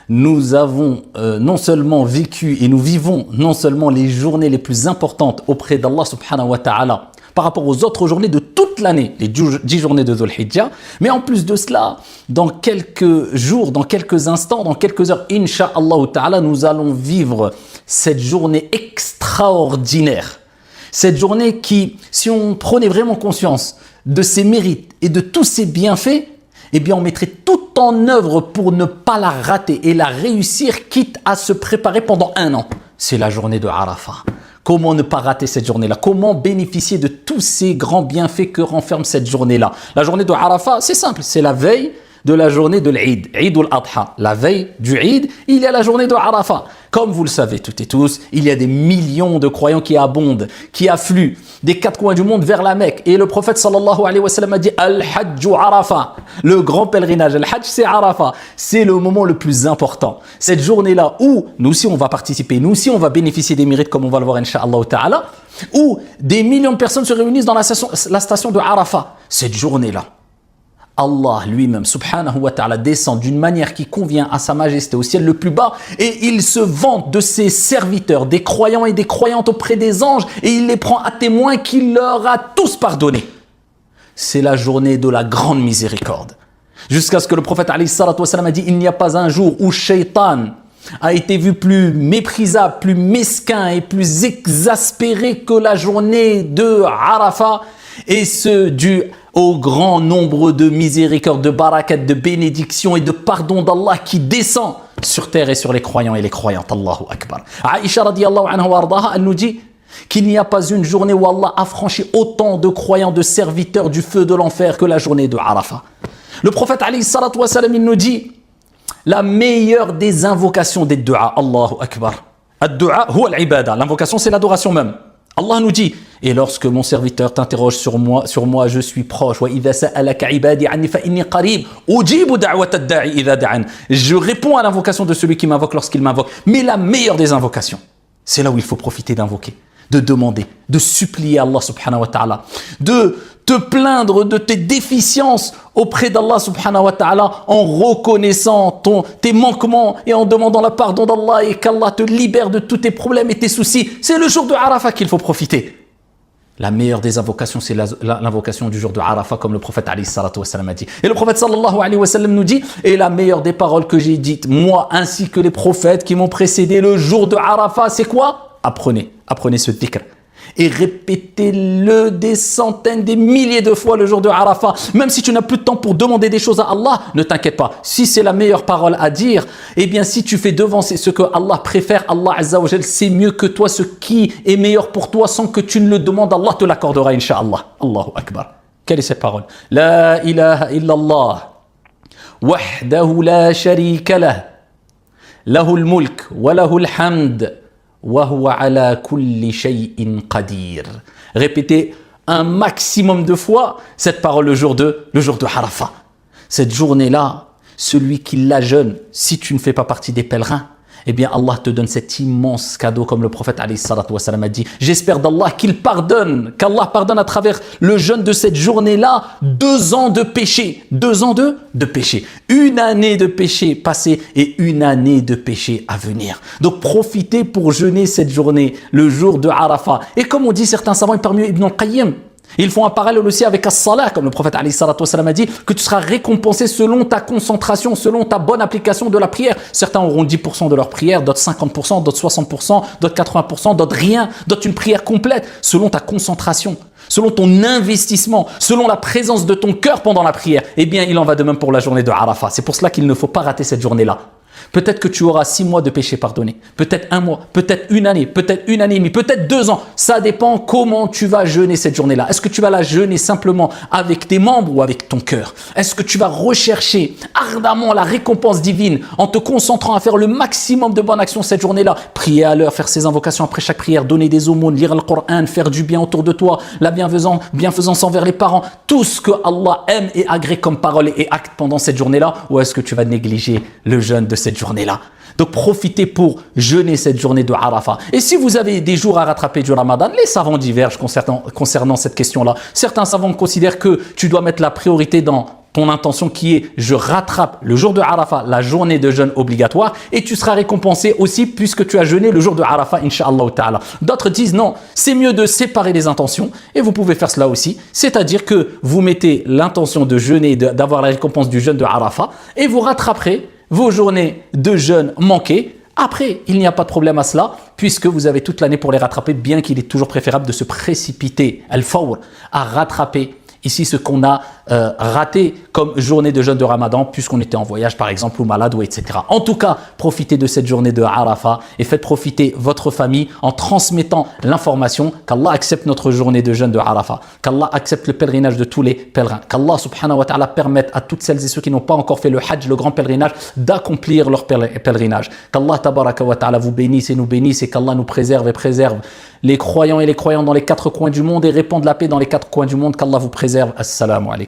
nous avons non seulement vécu et nous vivons non seulement les journées les plus importantes auprès d'Allah subhanahu wa ta'ala par rapport aux autres journées de toute l'année, les 10 journées de Dhul Hijjah, mais en plus de cela, dans quelques jours, dans quelques instants, dans quelques heures, incha'Allah ta'ala, nous allons vivre cette journée extraordinaire. Cette journée qui, si on prenait vraiment conscience de ses mérites et de tous ses bienfaits, eh bien on mettrait tout en œuvre pour ne pas la rater et la réussir, quitte à se préparer pendant 1 an. C'est la journée de Arafat. Comment ne pas rater cette journée-là? Comment bénéficier de tous ces grands bienfaits que renferme cette journée-là? La journée de Arafat, c'est simple, c'est la veille de la journée de l'Eid, Eid al-Adha. La veille du Eid, il y a la journée de Arafat. Comme vous le savez toutes et tous, il y a des millions de croyants qui abondent, qui affluent des 4 coins du monde vers la Mecque. Et le prophète sallallahu alayhi wa sallam a dit Al-Hajju Arafat. Le grand pèlerinage, Al-Hajj c'est Arafat. C'est le moment le plus important. Cette journée-là où nous aussi on va participer, nous aussi on va bénéficier des mérites comme on va le voir incha'Allah ta'ala, où des millions de personnes se réunissent dans la station de Arafat. Cette journée-là, Allah lui-même, subhanahu wa ta'ala, descend d'une manière qui convient à sa majesté au ciel le plus bas et il se vante de ses serviteurs, des croyants et des croyantes auprès des anges et il les prend à témoin qu'il leur a tous pardonné. C'est la journée de la grande miséricorde. Jusqu'à ce que le prophète alayhi salatu wa sallam a dit il n'y a pas un jour où Shaitan a été vu plus méprisable, plus mesquin et plus exaspéré que la journée de Arafat, et ce dû au grand nombre de miséricordes, de barakat, de bénédictions et de pardon d'Allah qui descend sur terre et sur les croyants et les croyantes. Allahu Akbar. Aïcha radiyallahu anha wa ardaha, elle nous dit qu'il n'y a pas une journée où Allah a franchi autant de croyants, de serviteurs du feu de l'enfer que la journée de Arafat. Le prophète alayhi salatu wa salam, il nous dit la meilleure des invocations des du'a, Allahu Akbar. Ad-du'a huwa al-ibada. L'invocation, c'est l'adoration même. Allah nous dit, et lorsque mon serviteur t'interroge sur moi, je suis proche. Je réponds à l'invocation de celui qui m'invoque lorsqu'il m'invoque. Mais la meilleure des invocations, c'est là où il faut profiter d'invoquer, de demander, de supplier Allah subhanahu wa ta'ala, de te plaindre de tes déficiences auprès d'Allah subhanahu wa ta'ala en reconnaissant tes manquements et en demandant la pardon d'Allah et qu'Allah te libère de tous tes problèmes et tes soucis. C'est le jour de Arafat qu'il faut profiter. La meilleure des invocations, c'est l'invocation du jour de Arafat, comme le prophète alayhi salatu wa sallam a dit. Et le prophète sallallahu alayhi wa sallam nous dit, et la meilleure des paroles que j'ai dites, moi ainsi que les prophètes qui m'ont précédé le jour de Arafat, c'est quoi? Apprenez ce dhikr. Et répétez-le des centaines, des milliers de fois le jour de Arafat. Même si tu n'as plus de temps pour demander des choses à Allah, ne t'inquiète pas. Si c'est la meilleure parole à dire, eh bien si tu fais devancer ce que Allah préfère, Allah Azza wa Jal sait mieux que toi ce qui est meilleur pour toi sans que tu ne le demandes. Allah te l'accordera, incha'Allah. Allahu Akbar. Quelle est cette parole? La ilaha illallah. Wahdahu la sharika lah. Lahul mulk wa lahul hamd. Répétez un maximum de fois cette parole le jour de Arafat. Cette journée-là, celui qui la jeûne, si tu ne fais pas partie des pèlerins, eh bien Allah te donne cet immense cadeau comme le prophète alayhi salatu wa sallam a dit. J'espère d'Allah qu'Allah pardonne à travers le jeûne de cette journée-là 2 ans de péché. 2 ans de péché. 1 année de péché passé et 1 année de péché à venir. Donc profitez pour jeûner cette journée, le jour de Arafat. Et comme on dit certains savants, parmi eux Ibn al-Qayyim, ils font un parallèle aussi avec as-salat, comme le prophète alayhi salatu wa sallam a dit, que tu seras récompensé selon ta concentration, selon ta bonne application de la prière. Certains auront 10% de leur prière, d'autres 50%, d'autres 60%, d'autres 80%, d'autres rien, d'autres une prière complète, selon ta concentration, selon ton investissement, selon la présence de ton cœur pendant la prière. Eh bien, il en va de même pour la journée de Arafat. C'est pour cela qu'il ne faut pas rater cette journée-là. Peut-être que tu auras 6 mois de péché pardonné, peut-être 1 mois, peut-être 1 année, peut-être 1 année et demie, peut-être 2 ans. Ça dépend comment tu vas jeûner cette journée-là. Est-ce que tu vas la jeûner simplement avec tes membres ou avec ton cœur? Est-ce que tu vas rechercher ardemment la récompense divine en te concentrant à faire le maximum de bonnes actions cette journée-là? Prier à l'heure, faire ses invocations après chaque prière, donner des aumônes, lire le Coran, faire du bien autour de toi, la bienfaisance envers les parents, tout ce que Allah aime et agrée comme parole et acte pendant cette journée-là? Ou est-ce que tu vas négliger le jeûne de cette journée-là? Donc profitez pour jeûner cette journée de Arafat. Et si vous avez des jours à rattraper du Ramadan, les savants divergent concernant cette question-là. Certains savants considèrent que tu dois mettre la priorité dans ton intention qui est je rattrape le jour de Arafat, la journée de jeûne obligatoire, et tu seras récompensé aussi puisque tu as jeûné le jour de Arafat, Inch'Allah ta'ala. D'autres disent non, c'est mieux de séparer les intentions, et vous pouvez faire cela aussi, c'est-à-dire que vous mettez l'intention de jeûner, d'avoir la récompense du jeûne de Arafat, et vous rattraperez vos journées de jeûne manquées. Après, il n'y a pas de problème à cela, puisque vous avez toute l'année pour les rattraper, bien qu'il est toujours préférable de se précipiter, al-fawr, à rattraper ici ce qu'on a raté comme journée de jeûne de Ramadan, puisqu'on était en voyage par exemple, ou malade, ou etc. En tout cas, profitez de cette journée de Arafat et faites profiter votre famille en transmettant l'information qu'Allah accepte notre journée de jeûne de Arafat, qu'Allah accepte le pèlerinage de tous les pèlerins, qu'Allah subhanahu wa ta'ala permette à toutes celles et ceux qui n'ont pas encore fait le hajj, le grand pèlerinage, d'accomplir leur pèlerinage. Qu'Allah tabaraka wa ta'ala vous bénisse et nous bénisse, et qu'Allah nous préserve et préserve les croyants et les croyantes dans les quatre coins du monde et répande la paix dans les quatre coins du monde. Qu'Allah vous préserve. Assalamu alaikum.